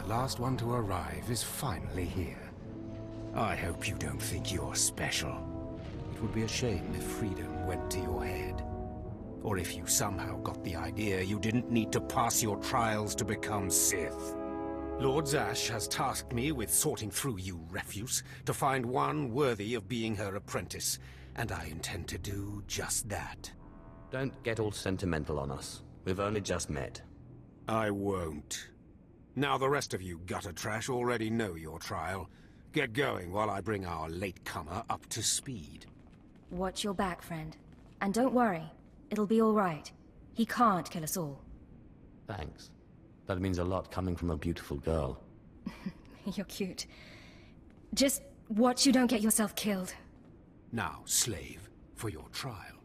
last one to arrive is finally here. I hope you don't think you're special. It would be a shame if freedom went to your head. Or if you somehow got the idea you didn't need to pass your trials to become Sith. Lord Zash has tasked me with sorting through you refuse to find one worthy of being her apprentice, and I intend to do just that. Don't get all sentimental on us. We've only just met. I won't. Now the rest of you gutter trash already know your trial. Get going while I bring our latecomer up to speed. Watch your back, friend. And don't worry. It'll be all right. He can't kill us all. Thanks. That means a lot coming from a beautiful girl. You're cute. Just watch you don't get yourself killed. Now, slave, for your trial.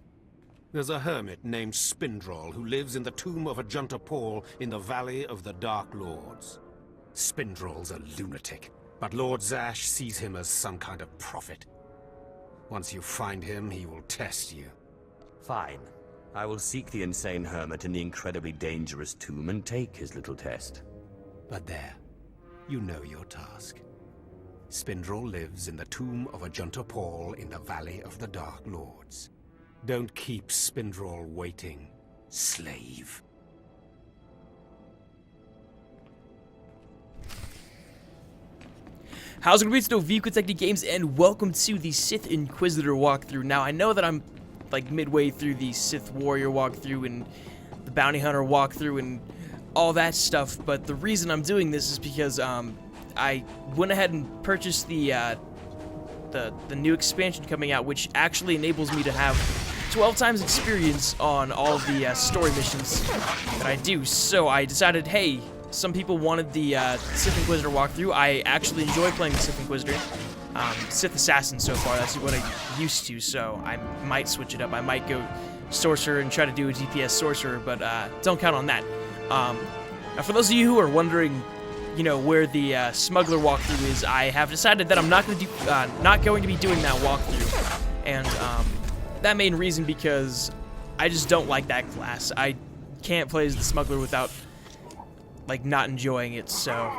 There's a hermit named Spindrol who lives in the tomb of Ajunta Paul in the Valley of the Dark Lords. Spindrol's a lunatic, but Lord Zash sees him as some kind of prophet. Once you find him, he will test you. Fine. I will seek the insane hermit in the incredibly dangerous tomb and take his little test. But there, you know your task. Spindrol lives in the tomb of Ajunta Paul in the Valley of the Dark Lords. Don't keep Spindrol waiting, slave. How's it going? It's Technique Games, and welcome to the Sith Inquisitor walkthrough. Now, I know that I'm like midway through the Sith Warrior walkthrough and the Bounty Hunter walkthrough and all that stuff, but the reason I'm doing this is because I went ahead and purchased the new expansion coming out, which actually enables me to have 12 times experience on all of the story missions that I do. So I decided, hey, some people wanted the Sith Inquisitor walkthrough. I actually enjoy playing the Sith Inquisitor. Sith Assassin so far, that's what I used to, so I might switch it up. I might go Sorcerer and try to do a DPS Sorcerer, but don't count on that. Now for those of you who are wondering, you know, where the Smuggler walkthrough is, I have decided that I'm not going to be doing that walkthrough, and that main reason because I just don't like that class. I can't play as the Smuggler without like not enjoying it, so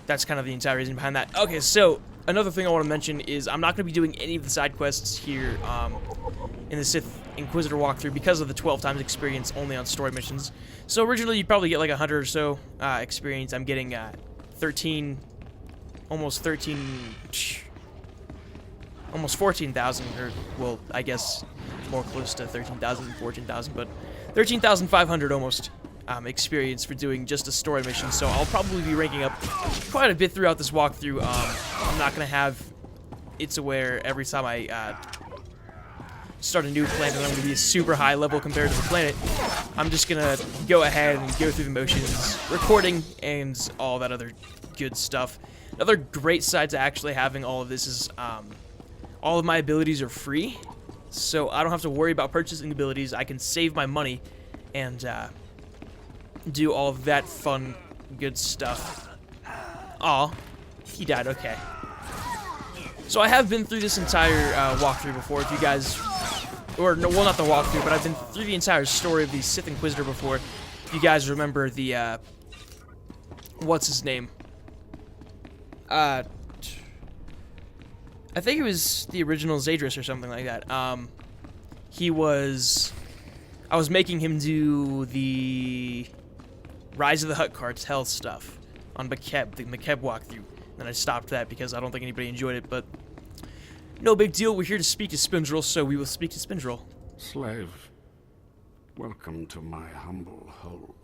that's kind of the entire reason behind that. Okay, so another thing I want to mention is I'm not going to be doing any of the side quests here in the Sith Inquisitor walkthrough because of the 12 times experience only on story missions. So originally you'd probably get like 100 or so experience. I'm getting 13, almost 14,000, or well, I guess more close to 13,000 than 14,000, but 13,500 almost experience for doing just a story mission. So I'll probably be ranking up quite a bit throughout this walkthrough. I'm not going to have it to where every time I start a new planet I'm going to be a super high level compared to the planet. I'm just going to go ahead and go through the motions, recording, and all that other good stuff. Another great side to actually having all of this is all of my abilities are free, so I don't have to worry about purchasing abilities. I can save my money and do all of that fun, good stuff. Aw, he died, okay. So I have been through this entire walkthrough before, if you guys, or no, well, not the walkthrough, but I've been through the entire story of the Sith Inquisitor before. If you guys remember the, what's his name? I think it was the original Zadris or something like that. I was making him do the Rise of the Hutt Cartel stuff on Makeb, the Makeb walkthrough. And I stopped that because I don't think anybody enjoyed it, but no big deal. We're here to speak to Spindrol, so we will speak to Spindrol. Slave, welcome to my humble hole.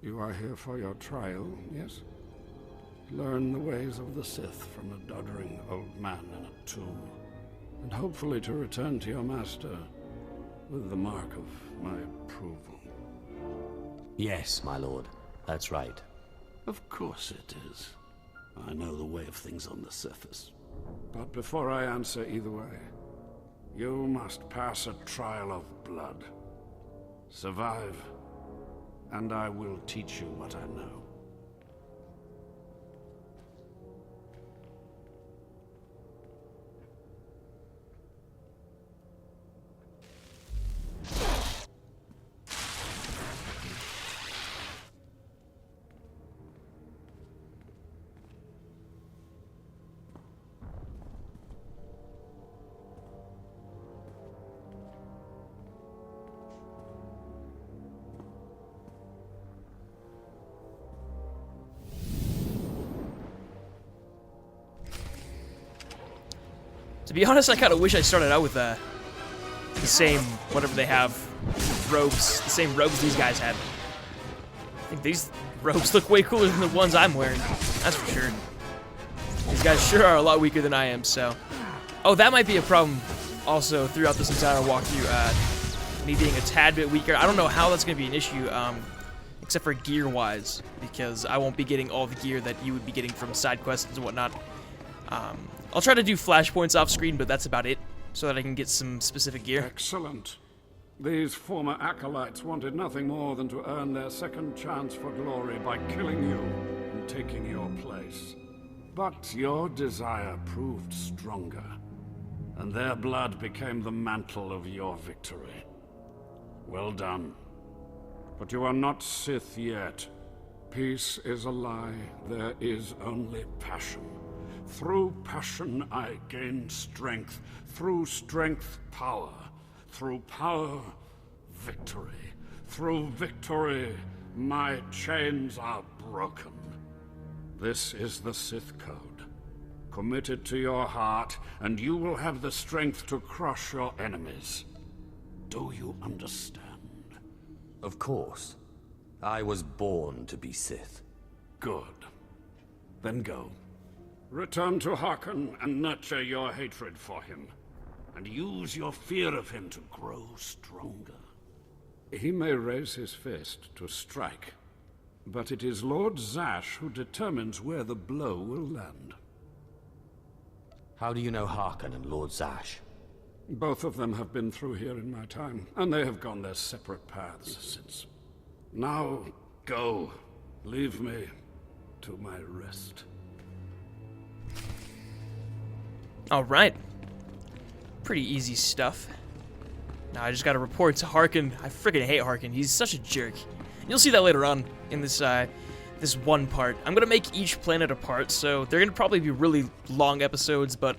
You are here for your trial, yes? Learn the ways of the Sith from a doddering old man in a tomb, and hopefully to return to your master with the mark of my approval. Yes, my lord. That's right. Of course it is. I know the way of things on the surface. But before I answer either way, you must pass a trial of blood. Survive, and I will teach you what I know. To be honest, I kind of wish I started out with the same, whatever they have, robes, the same robes these guys had. I think these robes look way cooler than the ones I'm wearing, that's for sure. These guys sure are a lot weaker than I am, so. Oh, that might be a problem also throughout this entire walkthrough, me being a tad bit weaker. I don't know how that's going to be an issue, except for gear-wise, because I won't be getting all the gear that you would be getting from side quests and whatnot. I'll try to do flashpoints off screen, but that's about it, so that I can get some specific gear. Excellent. These former acolytes wanted nothing more than to earn their second chance for glory by killing you and taking your place. But your desire proved stronger, and their blood became the mantle of your victory. Well done. But you are not Sith yet. Peace is a lie. There is only passion. Through passion I gain strength. Through strength, power. Through power, victory. Through victory, my chains are broken. This is the Sith Code. Commit it to your heart, and you will have the strength to crush your enemies. Do you understand? Of course. I was born to be Sith. Good. Then go. Return to Harkon and nurture your hatred for him. And use your fear of him to grow stronger. He may raise his fist to strike, but it is Lord Zash who determines where the blow will land. How do you know Harkon and Lord Zash? Both of them have been through here in my time, and they have gone their separate paths since. Now, go. Leave me to my rest. Alright. Pretty easy stuff. Now I just gotta report to Harkon. I freaking hate Harkon. He's such a jerk. You'll see that later on in this this one part. I'm gonna make each planet apart, so they're gonna probably be really long episodes, but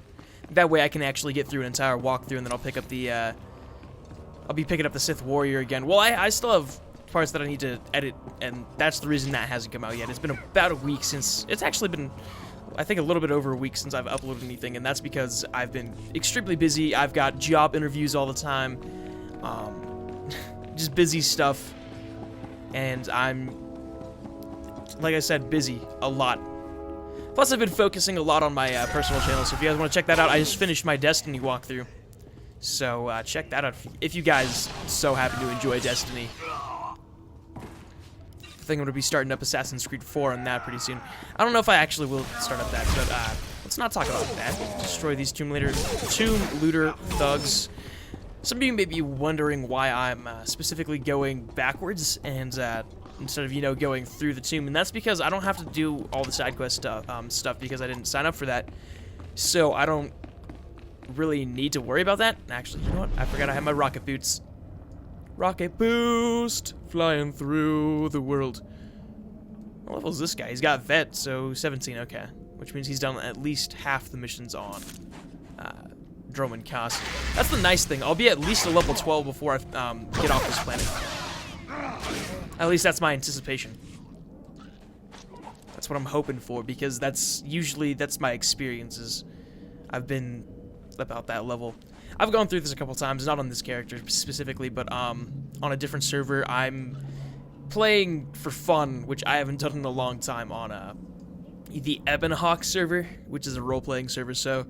that way I can actually get through an entire walkthrough, and then I'll pick up the I'll be picking up the Sith Warrior again. Well, I still have parts that I need to edit, and that's the reason that hasn't come out yet. It's been about a week since. It's actually been, I think, a little bit over a week since I've uploaded anything, and that's because I've been extremely busy. I've got job interviews all the time, just busy stuff, and I'm, like I said, busy a lot. Plus, I've been focusing a lot on my personal channel, so if you guys want to check that out, I just finished my Destiny walkthrough. So, check that out if you guys so happen to enjoy Destiny. I think I'm going to be starting up Assassin's Creed 4 on that pretty soon. I don't know if I actually will start up that, but let's not talk about that. Destroy these Tomb Looter thugs. Some of you may be wondering why I'm specifically going backwards and instead of, you know, going through the tomb, and that's because I don't have to do all the side quest stuff because I didn't sign up for that. So I don't really need to worry about that. Actually, you know what? I forgot I have my rocket boots. Rocket boost, flying through the world. What level is this guy? He's got vet, so 17. Okay, which means he's done at least half the missions on Droman Cast. That's the nice thing. I'll be at least a level 12 before I get off this planet. At least that's my anticipation. That's what I'm hoping for, because that's my experiences. I've been about that level. I've gone through this a couple times, not on this character specifically, but on a different server. I'm playing for fun, which I haven't done in a long time, on the Ebonhawk server, which is a role-playing server. So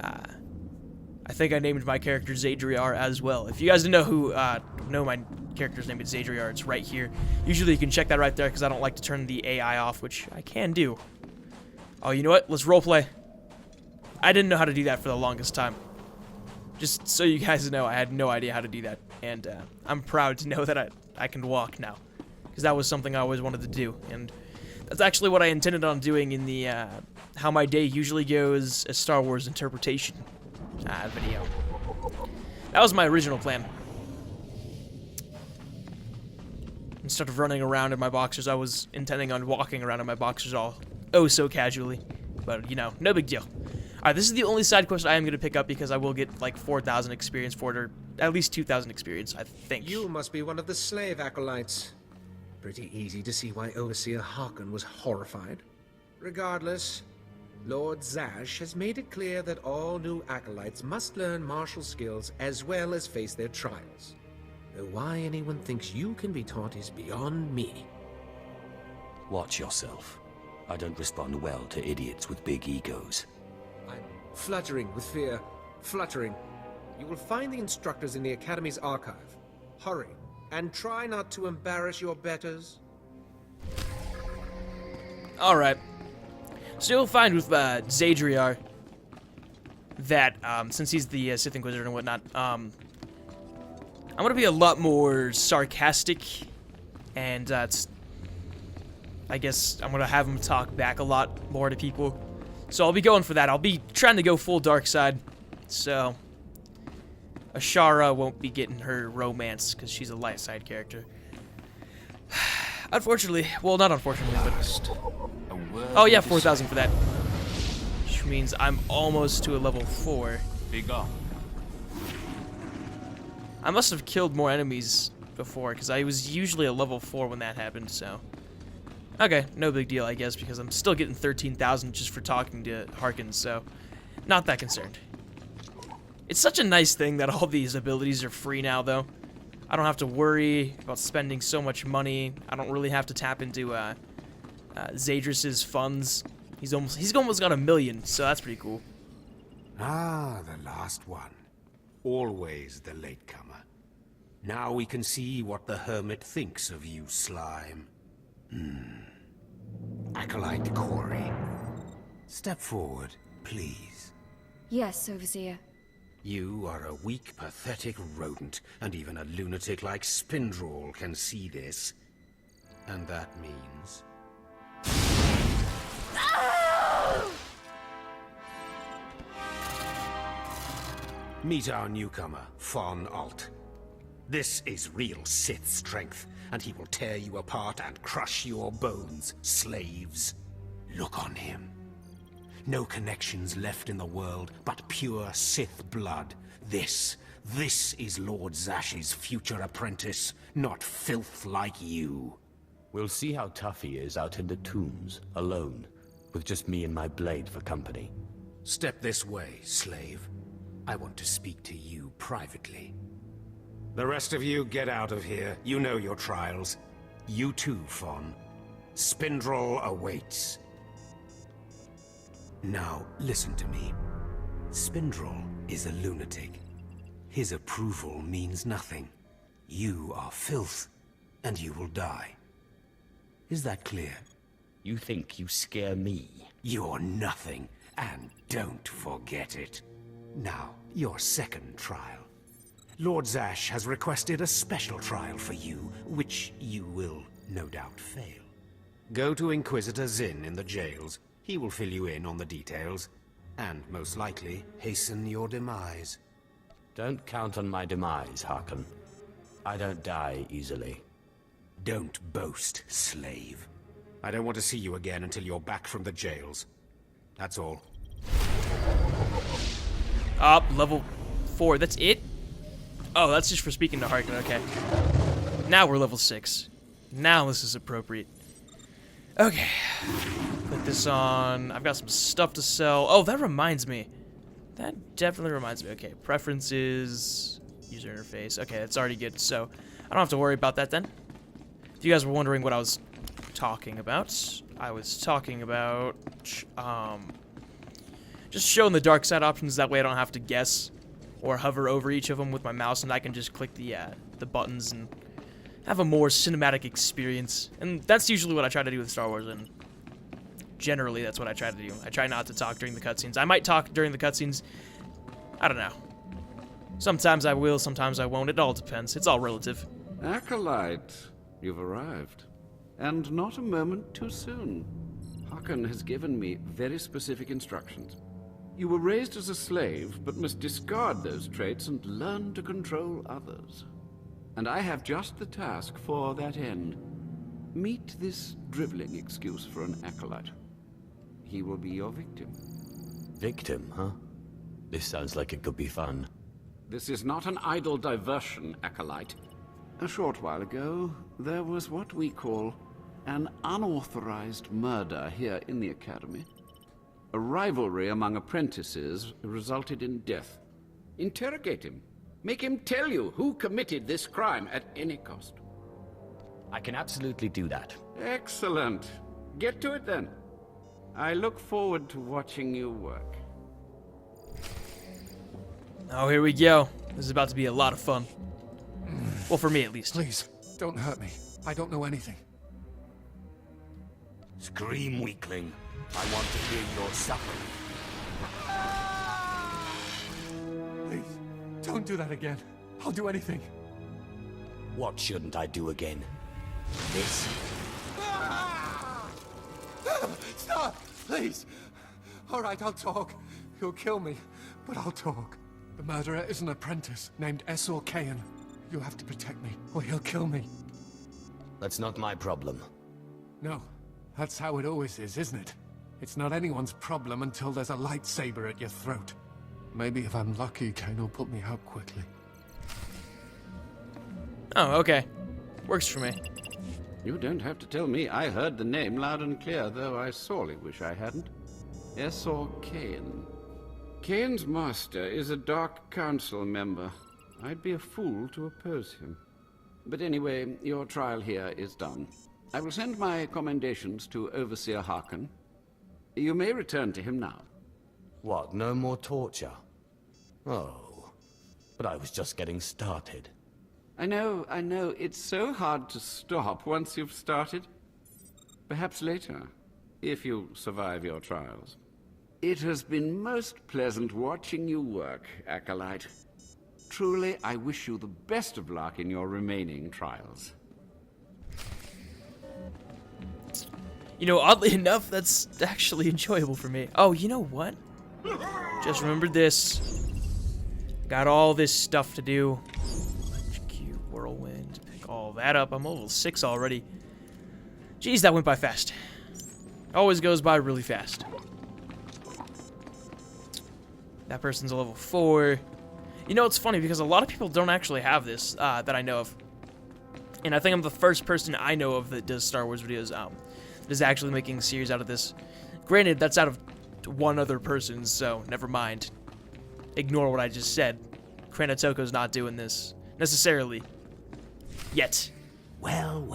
I think I named my character Zadriar as well. If you guys know who know my character's name is Zadriar, it's right here. Usually you can check that right there, because I don't like to turn the AI off, which I can do. Oh, you know what? Let's roleplay. I didn't know how to do that for the longest time. Just so you guys know, I had no idea how to do that, and I'm proud to know that I can walk now, because that was something I always wanted to do, and that's actually what I intended on doing in the How My Day Usually Goes, a Star Wars interpretation video. That was my original plan. Instead of running around in my boxers, I was intending on walking around in my boxers all oh so casually, but you know, no big deal. Alright, this is the only side quest I am going to pick up, because I will get like 4,000 experience for it, or at least 2,000 experience, I think. You must be one of the slave acolytes. Pretty easy to see why Overseer Harkon was horrified. Regardless, Lord Zash has made it clear that all new acolytes must learn martial skills as well as face their trials. Though why anyone thinks you can be taught is beyond me. Watch yourself. I don't respond well to idiots with big egos. I'm fluttering with fear. Fluttering. You will find the instructors in the Academy's archive. Hurry, and try not to embarrass your betters. Alright. So you'll find with Zadriar that, since he's the Sith Inquisitor and whatnot, I'm gonna be a lot more sarcastic, and I guess I'm gonna have him talk back a lot more to people. So I'll be going for that. I'll be trying to go full dark side. So Ashara won't be getting her romance because she's a light side character. Unfortunately, well, not unfortunately, but oh yeah, 4,000 for that, which means I'm almost to a level 4. Big up. I must have killed more enemies before because I was usually a level 4 when that happened. So okay, no big deal, I guess, because I'm still getting 13,000 just for talking to Harkins. So not that concerned. It's such a nice thing that all these abilities are free now, though. I don't have to worry about spending so much money. I don't really have to tap into Zadris's funds. He's almost got 1 million, so that's pretty cool. Ah, the last one. Always the latecomer. Now we can see what the Hermit thinks of you, slime. Acolyte Corey. Step forward, please. Yes, Overseer. You are a weak, pathetic rodent, and even a lunatic like Spindrel can see this. And that means... Meet our newcomer, Von Alt. This is real Sith strength, and he will tear you apart and crush your bones, slaves. Look on him. No connections left in the world, but pure Sith blood. This is Lord Zash's future apprentice, not filth like you. We'll see how tough he is out in the tombs, alone, with just me and my blade for company. Step this way, slave. I want to speak to you privately. The rest of you get out of here. You know your trials. You too, Fawn. Spindrel awaits. Now, listen to me. Spindrel is a lunatic. His approval means nothing. You are filth, and you will die. Is that clear? You think you scare me? You're nothing, and don't forget it. Now, your second trial. Lord Zash has requested a special trial for you, which you will no doubt fail. Go to Inquisitor Zin in the jails. He will fill you in on the details, and most likely hasten your demise. Don't count on my demise, Harkon. I don't die easily. Don't boast, slave. I don't want to see you again until you're back from the jails. That's all. Up, level 4, that's it? Oh, that's just for speaking to Harkon, okay. Now we're level 6. Now this is appropriate. Okay. Put this on. I've got some stuff to sell. Oh, that reminds me. That definitely reminds me. Okay, preferences, user interface. Okay, that's already good, so I don't have to worry about that then. If you guys were wondering what I was talking about, I was talking about just showing the dark side options. That way I don't have to guess or hover over each of them with my mouse, and I can just click the buttons and have a more cinematic experience. And that's usually what I try to do with Star Wars, and generally that's what I try to do. I try not to talk during the cutscenes. I might talk during the cutscenes. I don't know. Sometimes I will, sometimes I won't. It all depends. It's all relative. Acolyte, you've arrived. And not a moment too soon. Harkon has given me very specific instructions. You were raised as a slave, but must discard those traits and learn to control others. And I have just the task for that end. Meet this driveling excuse for an acolyte. He will be your victim. Victim, huh? This sounds like it could be fun. This is not an idle diversion, acolyte. A short while ago, there was what we call an unauthorized murder here in the Academy. A rivalry among apprentices resulted in death. Interrogate him. Make him tell you who committed this crime at any cost. I can absolutely do that. Excellent. Get to it then. I look forward to watching you work. Oh, here we go. This is about to be a lot of fun. Well, for me at least. Please, don't hurt me. I don't know anything. Scream, weakling. I want to hear your suffering. Please, don't do that again. I'll do anything. What shouldn't I do again? This? Stop! Please! Alright, I'll talk. He'll kill me, but I'll talk. The murderer is an apprentice named Esor Kayan. You'll have to protect me, or he'll kill me. That's not my problem. No, that's how it always is, isn't it? It's not anyone's problem until there's a lightsaber at your throat. Maybe if I'm lucky, Kain will put me out quickly. Oh, okay. Works for me. You don't have to tell me. I heard the name loud and clear, though I sorely wish I hadn't. Esor Kayan. Kain's master is a Dark Council member. I'd be a fool to oppose him. But anyway, your trial here is done. I will send my commendations to Overseer Harkin. You may return to him now. What, no more torture? Oh, but I was just getting started. I know. It's so hard to stop once you've started. Perhaps later, if you survive your trials. It has been most pleasant watching you work, Acolyte. Truly, I wish you the best of luck in your remaining trials. You know, oddly enough, that's actually enjoyable for me. Oh, you know what? Just remembered this. Got all this stuff to do. Execute, whirlwind, pick all that up. I'm level 6 already. Jeez, that went by fast. Always goes by really fast. That person's a level 4. You know, it's funny because a lot of people don't actually have this that I know of. And I think I'm the first person I know of that does Star Wars videos that is actually making a series out of this. Granted, that's out of one other person, so never mind. Ignore what I just said. Kranatoko's not doing this necessarily. Yet. Well.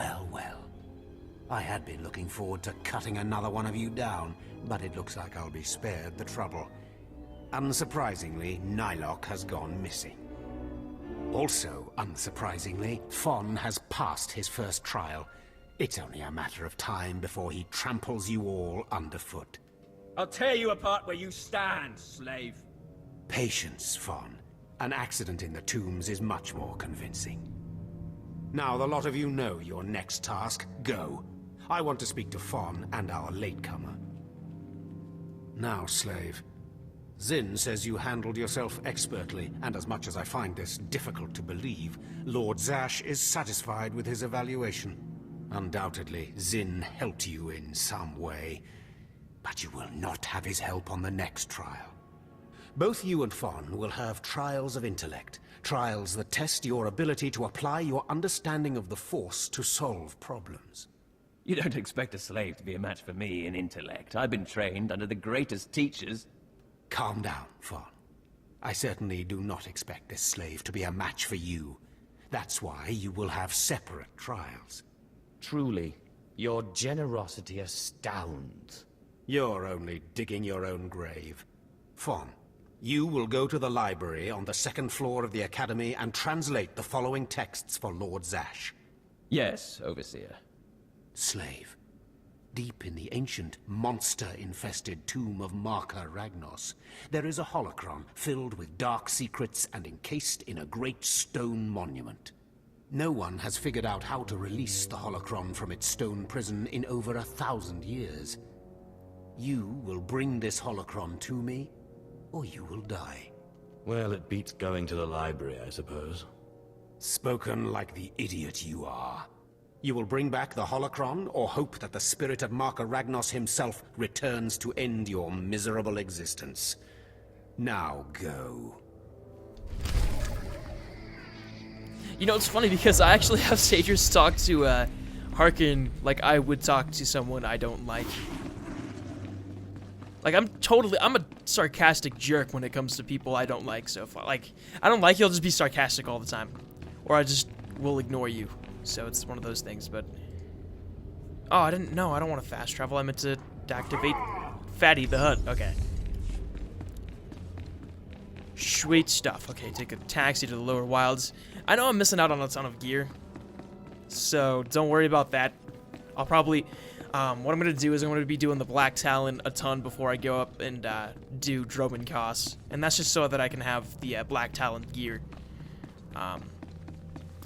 I had been looking forward to cutting another one of you down, but it looks like I'll be spared the trouble. Unsurprisingly, Nylok has gone missing. Also, unsurprisingly, Fon has passed his first trial. It's only a matter of time before he tramples you all underfoot. I'll tear you apart where you stand, slave. Patience, Fon. An accident in the tombs is much more convincing. Now, the lot of you know your next task. Go. I want to speak to Fon and our latecomer. Now, slave. Zin says you handled yourself expertly, and as much as I find this difficult to believe, Lord Zash is satisfied with his evaluation. Undoubtedly, Zin helped you in some way, but you will not have his help on the next trial. Both you and Fon will have trials of intellect, trials that test your ability to apply your understanding of the Force to solve problems. You don't expect a slave to be a match for me in intellect. I've been trained under the greatest teachers. Calm down, Fon. I certainly do not expect this slave to be a match for you. That's why you will have separate trials. Truly, your generosity astounds. You're only digging your own grave. Fon, you will go to the library on the second floor of the Academy and translate the following texts for Lord Zash. Yes, Overseer. Slave. Deep in the ancient, monster-infested tomb of Marka Ragnos, there is a holocron filled with dark secrets and encased in a great stone monument. No one has figured out how to release the holocron from its stone prison in over 1,000 years. You will bring this holocron to me, or you will die. Well, it beats going to the library, I suppose. Spoken like the idiot you are. You will bring back the holocron, or hope that the spirit of Marka Ragnos himself returns to end your miserable existence. Now go. You know, it's funny because I actually have Sagers talk to Harkin like I would talk to someone I don't like. Like, I'm a sarcastic jerk when it comes to people I don't like so far. Like, I don't like you, I'll just be sarcastic all the time. Or I just will ignore you. So it's one of those things, but... Oh, I don't want to fast travel. I meant to activate Fatty the Hut. Okay. Sweet stuff. Okay, take a taxi to the lower wilds. I know I'm missing out on a ton of gear, so don't worry about that. I'll probably... what I'm going to do is I'm going to be doing the Black Talon a ton before I go up and do Droman Koss. And that's just so that I can have the Black Talon gear. And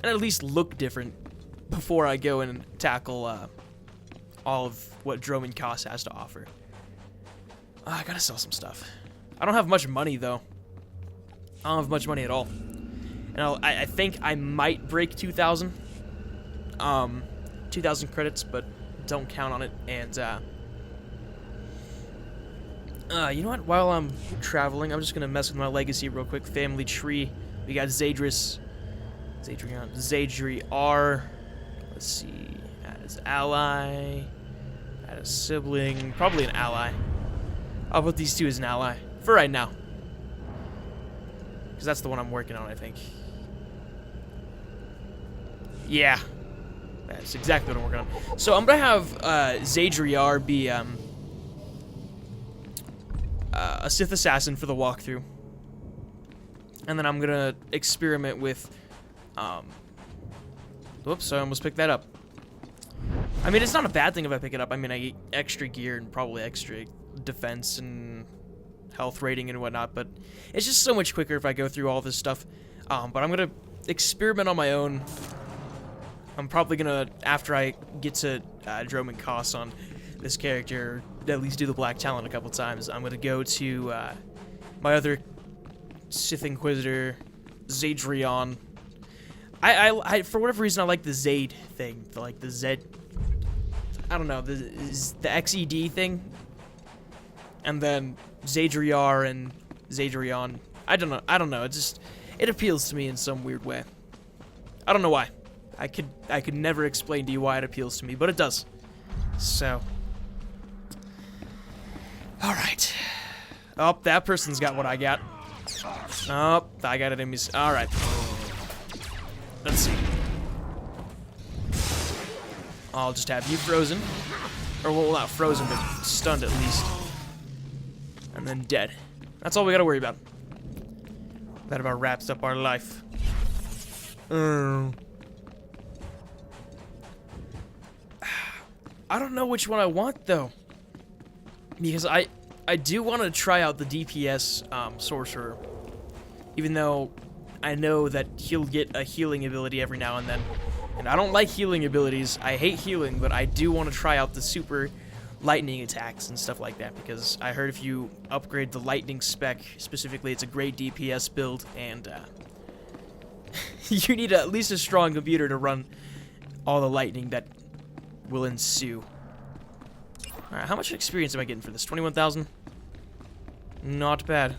at least look different before I go and tackle all of what Droman Koss has to offer. I gotta sell some stuff. I don't have much money, though. I don't have much money at all. And I think I might break 2,000. 2,000 credits, but don't count on it. And, you know what? While I'm traveling, I'm just gonna mess with my legacy real quick. Family tree. We got Zadrius. Zadriar. Let's see. As ally. Add a sibling. Probably an ally. I'll put these two as an ally. For right now. Because that's the one I'm working on, I think. Yeah. That's exactly what I'm working on. So I'm going to have Zadriar be a Sith assassin for the walkthrough. And then I'm going to experiment with... Whoops, I almost picked that up. I mean, it's not a bad thing if I pick it up. I mean, I get extra gear and probably extra defense and health rating and whatnot, but it's just so much quicker if I go through all this stuff. But I'm going to experiment on my own. I'm probably going to, after I get to Droman Koss on this character, at least do the Black Talon a couple times, I'm going to go to my other Sith Inquisitor, Zadrian. I for whatever reason, I like the Zaid thing, like the Z. I don't know, the XED thing, and then Zadriar and Zadrian. I don't know. It appeals to me in some weird way. I don't know why. I could never explain to you why it appeals to me, but it does. So, all right. Oh, that person's got what I got. Oh, I got enemies. All right. Let's see. I'll just have you frozen. Or, well, not frozen, but stunned at least. And then dead. That's all we gotta worry about. That about wraps up our life. I don't know which one I want, though. Because I do want to try out the DPS sorcerer. Even though I know that he'll get a healing ability every now and then. And I don't like healing abilities. I hate healing, but I do want to try out the super lightning attacks and stuff like that, because I heard if you upgrade the lightning spec, specifically, it's a great DPS build, and you need at least a strong computer to run all the lightning that will ensue. Alright, how much experience am I getting for this? 21,000? Not bad.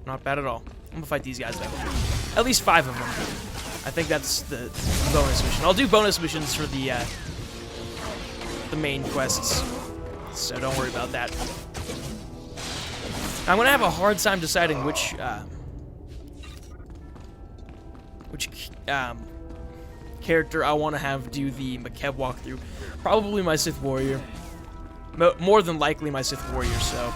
Not bad at all. I'm gonna fight these guys, though. At least 5 of them. I think that's the bonus mission. I'll do bonus missions for the main quests, so don't worry about that. I'm gonna have a hard time deciding which character I want to have do the Makeb walkthrough. Probably my Sith Warrior. More than likely my Sith Warrior, so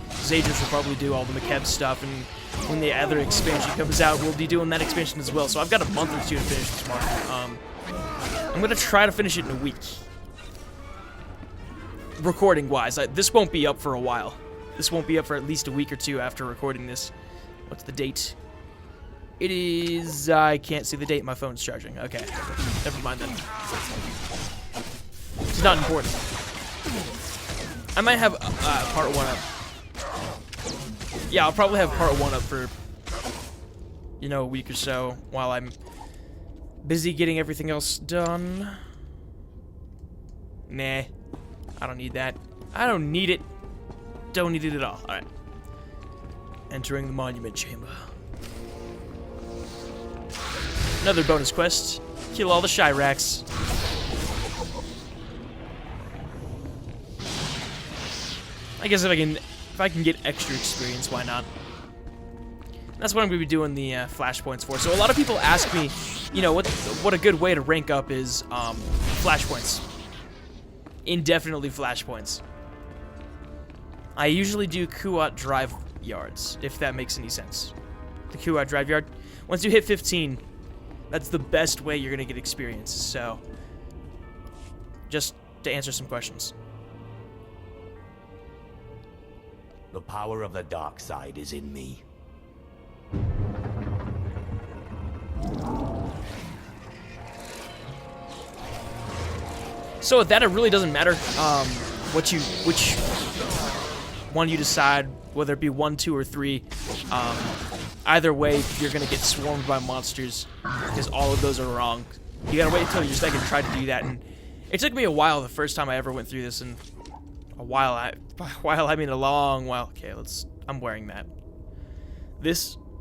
Zadrius will probably do all the Makeb stuff, and when the other expansion comes out, we'll be doing that expansion as well. So I've got a month or two to finish this mark. I'm going to try to finish it in a week. Recording-wise. This won't be up for a while. This won't be up for at least a week or two after recording this. What's the date? It is... I can't see the date. My phone's charging. Okay. Never mind then. It's not important. I might have part 1 up. Yeah, I'll probably have part 1 up for, you know, a week or so while I'm busy getting everything else done. Nah, I don't need that. I don't need it. Don't need it at all. Alright. Entering the Monument Chamber. Another bonus quest. Kill all the Shyraks. I guess if I can If I can get extra experience, why not? That's what I'm going to be doing the flashpoints for. So a lot of people ask me, you know, what a good way to rank up is flashpoints. Indefinitely flashpoints. I usually do Kuat drive yards, if that makes any sense. The Kuat drive yard. Once you hit 15, that's the best way you're going to get experience. So, just to answer some questions. The power of the dark side is in me. So with that, it really doesn't matter which one you decide, whether it be 1, 2, or 3. Either way, you're gonna get swarmed by monsters because all of those are wrong. You gotta wait until your second try to do that, and it took me a while the first time I ever went through this, and by while I mean a long while. Okay, I'm wearing that.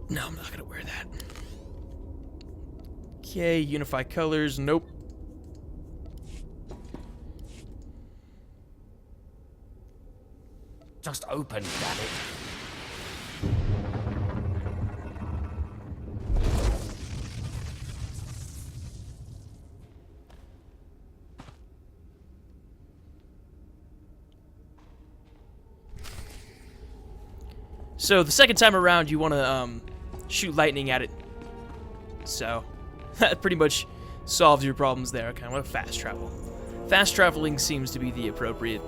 No, I'm not gonna wear that. Okay, unify colors, nope. Just open, damn it. So the second time around, you want to shoot lightning at it. So that pretty much solves your problems there. Okay, I want to fast travel. Fast traveling seems to be the appropriate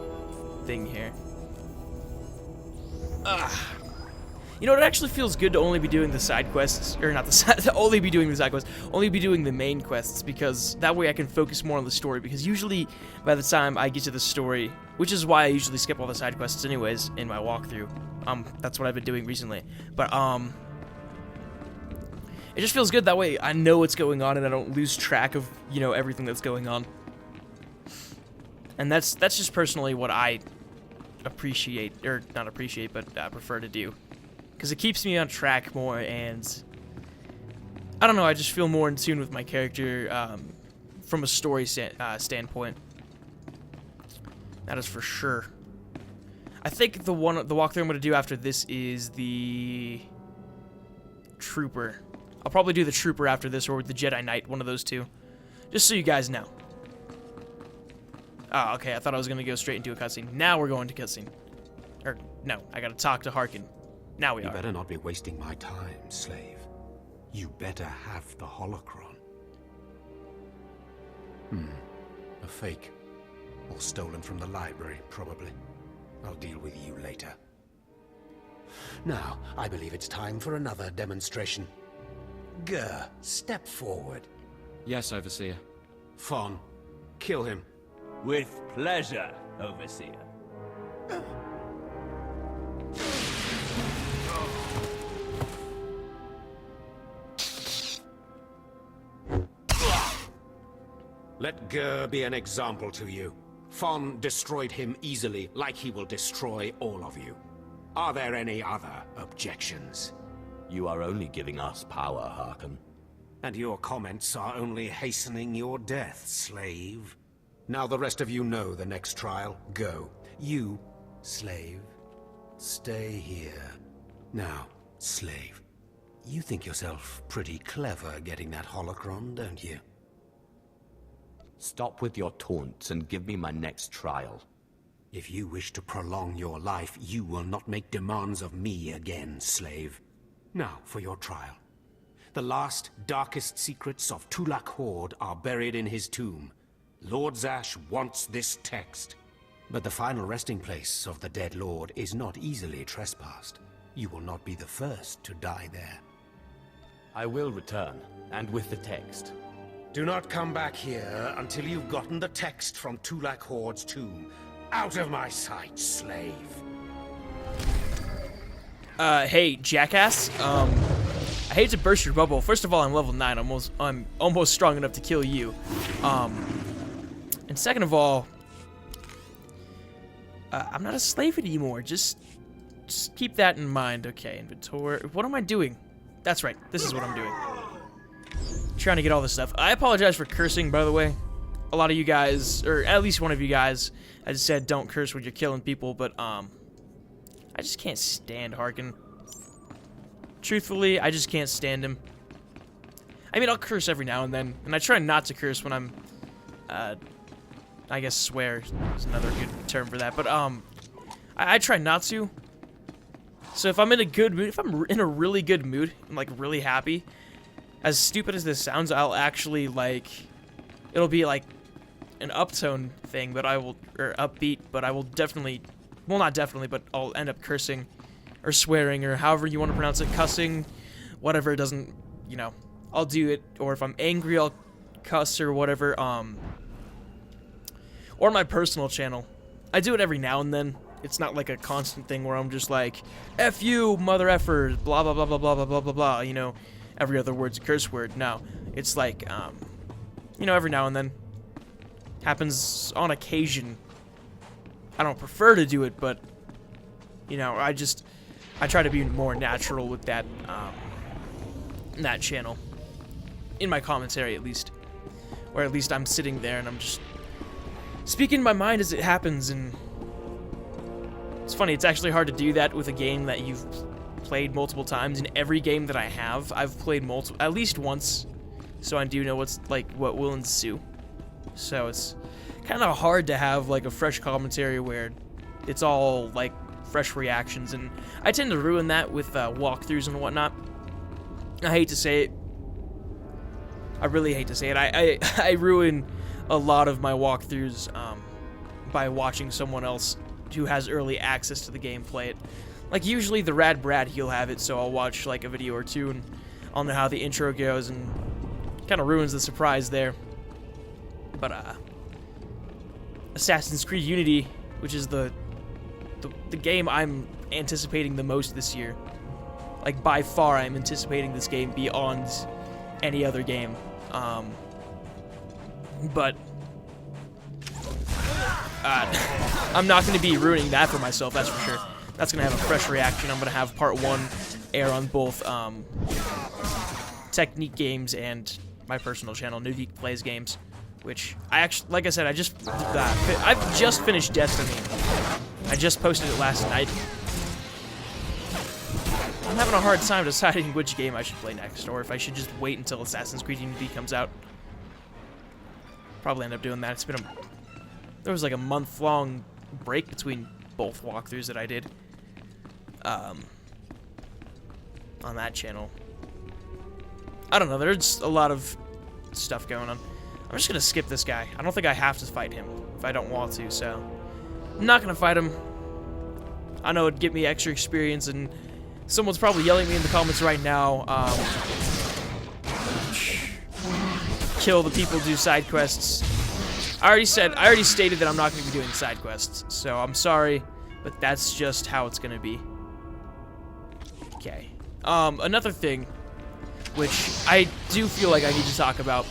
thing here. You know, it actually feels good to only be doing the side quests, or not the side, only be doing the side quests, only be doing the main quests, because that way I can focus more on the story, because usually by the time I get to the story, which is why I usually skip all the side quests anyways in my walkthrough, that's what I've been doing recently, but, it just feels good that way I know what's going on and I don't lose track of, you know, everything that's going on. And that's just personally what I appreciate, or not appreciate, but prefer to do, because it keeps me on track more, and I don't know, I just feel more in tune with my character from a story standpoint. That is for sure. I think the walkthrough I'm going to do after this is the Trooper. I'll probably do the Trooper after this, or the Jedi Knight, one of those two, just so you guys know. Oh, okay, I thought I was going to go straight into a cutscene. Now we're going to cutscene. Or, no, I gotta talk to Harkin. Now we are. You better not be wasting my time, slave. You better have the holocron. A fake. Or stolen from the library, probably. I'll deal with you later. Now, I believe it's time for another demonstration. Gur, step forward. Yes, Overseer. Fon, kill him. With pleasure, Overseer. Let Gur be an example to you. Fon destroyed him easily, like he will destroy all of you. Are there any other objections? You are only giving us power, Harkin. And your comments are only hastening your death, slave. Now the rest of you know the next trial. Go. You, slave, stay here. Now, slave, you think yourself pretty clever getting that holocron, don't you? Stop with your taunts and give me my next trial. If you wish to prolong your life, you will not make demands of me again, slave. Now for your trial. The last, darkest secrets of Tulak Horde are buried in his tomb. Lord Zash wants this text. But the final resting place of the dead lord is not easily trespassed. You will not be the first to die there. I will return, and with the text. Do not come back here until you've gotten the text from Tulak Horde's tomb. Out of my sight, slave. Hey, jackass. I hate to burst your bubble. First of all, I'm level 9. I'm almost strong enough to kill you. And second of all, I'm not a slave anymore. Just keep that in mind. Okay, inventory. What am I doing? That's right. This is what I'm doing. Trying to get all this stuff. I apologize for cursing, by the way. A lot of you guys, or at least one of you guys, has said don't curse when you're killing people, but I I just can't stand Harkin. Truthfully, I just can't stand him. I mean, I'll curse every now and then, and I try not to curse when I'm, I guess swear is another good term for that, but, I try not to. So if I'm in a good mood, if I'm in a really good mood, I'm, like, really happy, as stupid as this sounds, I'll actually, like, it'll be, like, an uptone thing, but I will, or upbeat, but I will definitely, well, not definitely, but I'll end up cursing, or swearing, or however you want to pronounce it, cussing, whatever, it doesn't, you know, I'll do it, or if I'm angry, I'll cuss, or whatever, or my personal channel. I do it every now and then. It's not like a constant thing where I'm just like, F you, mother effer, blah, blah, blah, blah, blah, blah, blah, blah, blah, you know, every other word's a curse word. No, it's like, you know, every now and then. Happens on occasion. I don't prefer to do it, but, you know, I try to be more natural with that, that channel. In my commentary, at least. Or at least I'm sitting there and I'm just speaking my mind as it happens, and it's funny, it's actually hard to do that with a game that you've played multiple times. In every game that I have, I've played at least once, so I do know what will ensue. So it's kind of hard to have like a fresh commentary where it's all like fresh reactions, and I tend to ruin that with walkthroughs and whatnot. I hate to say it. I really hate to say it. I ruin a lot of my walkthroughs by watching someone else who has early access to the game play it. Like, usually the Rad Brad, he'll have it, so I'll watch like a video or two and I'll know how the intro goes, and kind of ruins the surprise there. But Assassin's Creed Unity, which is the game I'm anticipating the most this year. Like, by far, I'm anticipating this game beyond any other game. But I'm not going to be ruining that for myself, that's for sure. That's going to have a fresh reaction. I'm going to have part 1 air on both Technique Games and my personal channel, New Geek Plays Games, which I actually, like I said, I've just finished Destiny. I just posted it last night. I'm having a hard time deciding which game I should play next, or if I should just wait until Assassin's Creed Unity comes out. Probably end up doing that. It's been there was like a month-long break between both walkthroughs that I did on that channel. I don't know, there's a lot of stuff going on. I'm just gonna skip this guy. I don't think I have to fight him if I don't want to, so I'm not gonna fight him. I know it'd give me extra experience, and someone's probably yelling at me in the comments right now. Kill the people, do side quests. I already stated that I'm not going to be doing side quests, so I'm sorry, but that's just how it's going to be. Okay. Another thing, which I do feel like I need to talk about.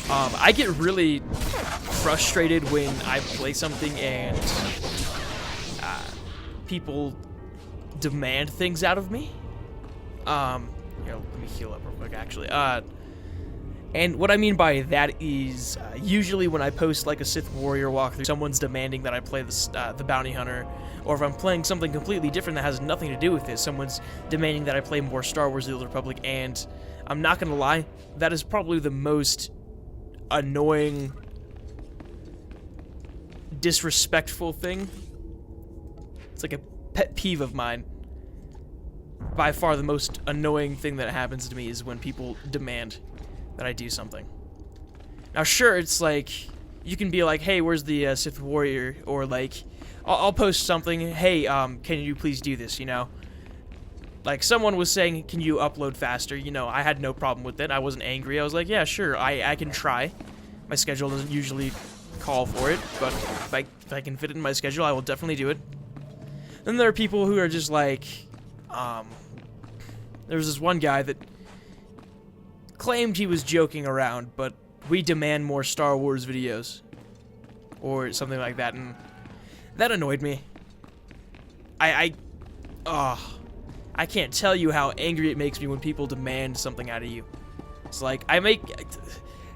I get really frustrated when I play something and people demand things out of me. Here, let me heal up real quick, actually. And what I mean by that is, usually when I post like a Sith Warrior walkthrough, someone's demanding that I play the Bounty Hunter, or if I'm playing something completely different that has nothing to do with this, someone's demanding that I play more Star Wars: The Old Republic, and I'm not gonna lie, that is probably the most annoying, disrespectful thing. It's like a pet peeve of mine. By far the most annoying thing that happens to me is when people demand that I do something. Now sure, it's like, you can be like, hey, where's the Sith Warrior? Or like, I'll post something, hey, can you please do this, you know? Like, someone was saying, can you upload faster? You know, I had no problem with it. I wasn't angry. I was like, yeah, sure, I can try. My schedule doesn't usually call for it, but if I can fit it in my schedule, I will definitely do it. Then there are people who are just like, there was this one guy that claimed he was joking around, but we demand more Star Wars videos, or something like that, and that annoyed me. I can't tell you how angry it makes me when people demand something out of you. It's like, and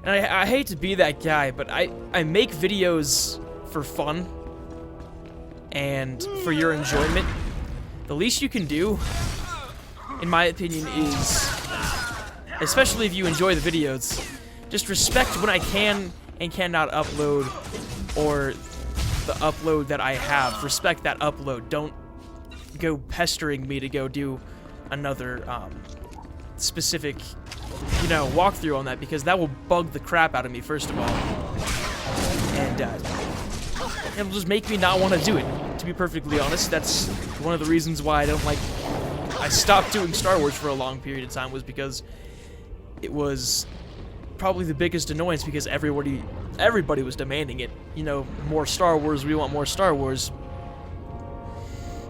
I hate to be that guy, but I make videos for fun. and for your enjoyment, the least you can do, in my opinion, is, especially if you enjoy the videos, just respect when I can and cannot upload, or the upload that I have. Respect that upload. Don't go pestering me to go do another specific, you know, walkthrough on that, because that will bug the crap out of me, first of all. And it'll just make me not want to do it, to be perfectly honest. That's one of the reasons why I stopped doing Star Wars for a long period of time, was because it was probably the biggest annoyance, because everybody was demanding it. You know, more Star Wars, we want more Star Wars.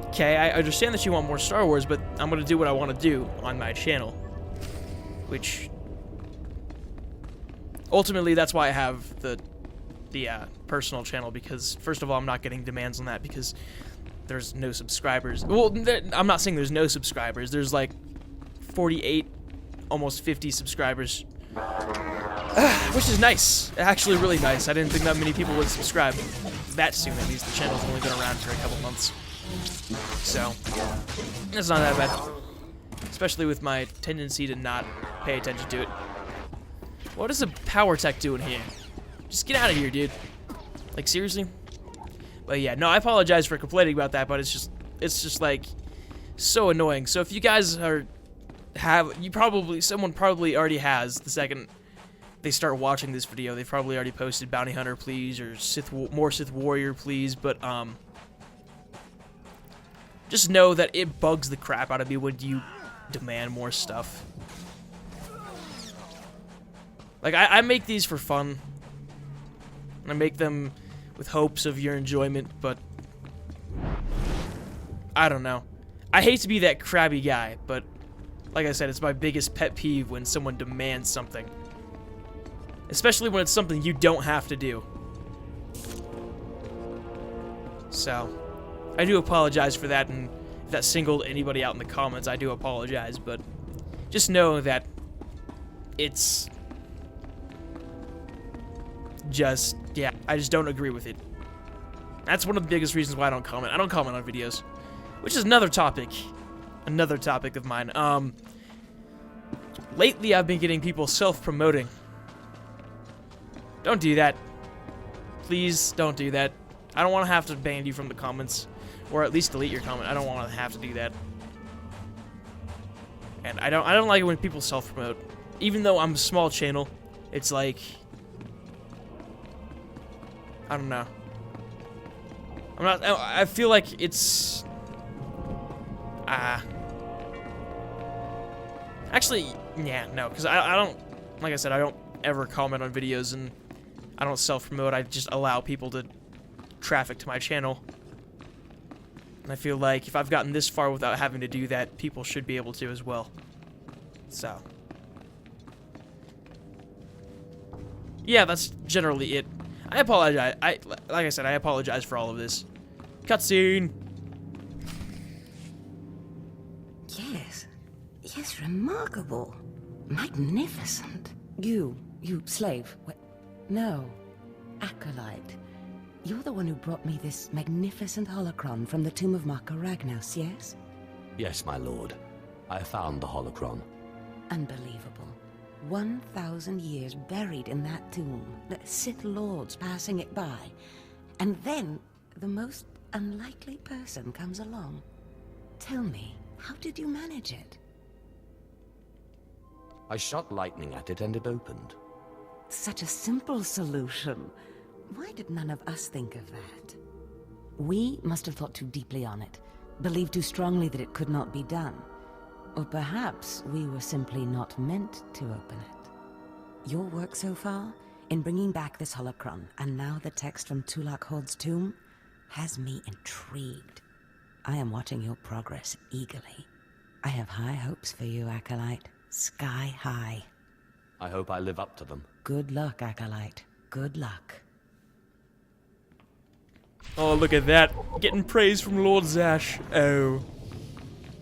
Okay, I understand that you want more Star Wars, but I'm gonna do what I want to do on my channel. Which, ultimately, that's why I have the personal channel, because, first of all, I'm not getting demands on that, because there's no subscribers. Well, I'm not saying there's no subscribers. There's like 48, almost 50 subscribers. Which is nice. Actually, really nice. I didn't think that many people would subscribe that soon, at least. The channel's only been around for a couple months. So, it's not that bad. Especially with my tendency to not pay attention to it. What is a power tech doing here? Just get out of here, dude. Like, seriously? But yeah, no, I apologize for complaining about that, but it's just like, so annoying. So if you guys someone probably already has, the second they start watching this video, they've probably already posted Bounty Hunter, please, or more Sith Warrior, please, but, just know that it bugs the crap out of me when you demand more stuff. Like, I make these for fun. I make them with hopes of your enjoyment, but I don't know. I hate to be that crabby guy, but like I said, it's my biggest pet peeve when someone demands something. Especially when it's something you don't have to do. So, I do apologize for that, and if that singled anybody out in the comments, I do apologize, but just know that it's just, yeah, I just don't agree with it. That's one of the biggest reasons why I don't comment. I don't comment on videos, which is another topic of mine. Lately I've been getting people self-promoting. Don't do that. Please don't do that. I don't want to have to ban you from the comments, or at least delete your comment. I don't want to have to do that. And I don't like it when people self-promote. Even though I'm a small channel, it's like, I don't know. I feel like it's actually, yeah, no, because I don't, like I said, I don't ever comment on videos, and I don't self-promote. I just allow people to traffic to my channel. And I feel like if I've gotten this far without having to do that, people should be able to as well. So, yeah, that's generally it. I apologize. Like I said, I apologize for all of this. Cutscene. Yes, remarkable. Magnificent. You slave. What? No, acolyte. You're the one who brought me this magnificent holocron from the tomb of Marka Ragnos, yes? Yes, my lord. I found the holocron. Unbelievable. 1,000 years buried in that tomb. The Sith Lords passing it by. And then, the most unlikely person comes along. Tell me, how did you manage it? I shot lightning at it and it opened. Such a simple solution. Why did none of us think of that? We must have thought too deeply on it, believed too strongly that it could not be done. Or perhaps we were simply not meant to open it. Your work so far, in bringing back this holocron, and now the text from Tulak Hod's tomb, has me intrigued. I am watching your progress eagerly. I have high hopes for you, Acolyte. Sky high. I hope I live up to them. Good luck, Acolyte. Good luck. Oh, look at that. Getting praise from Lord Zash. Oh.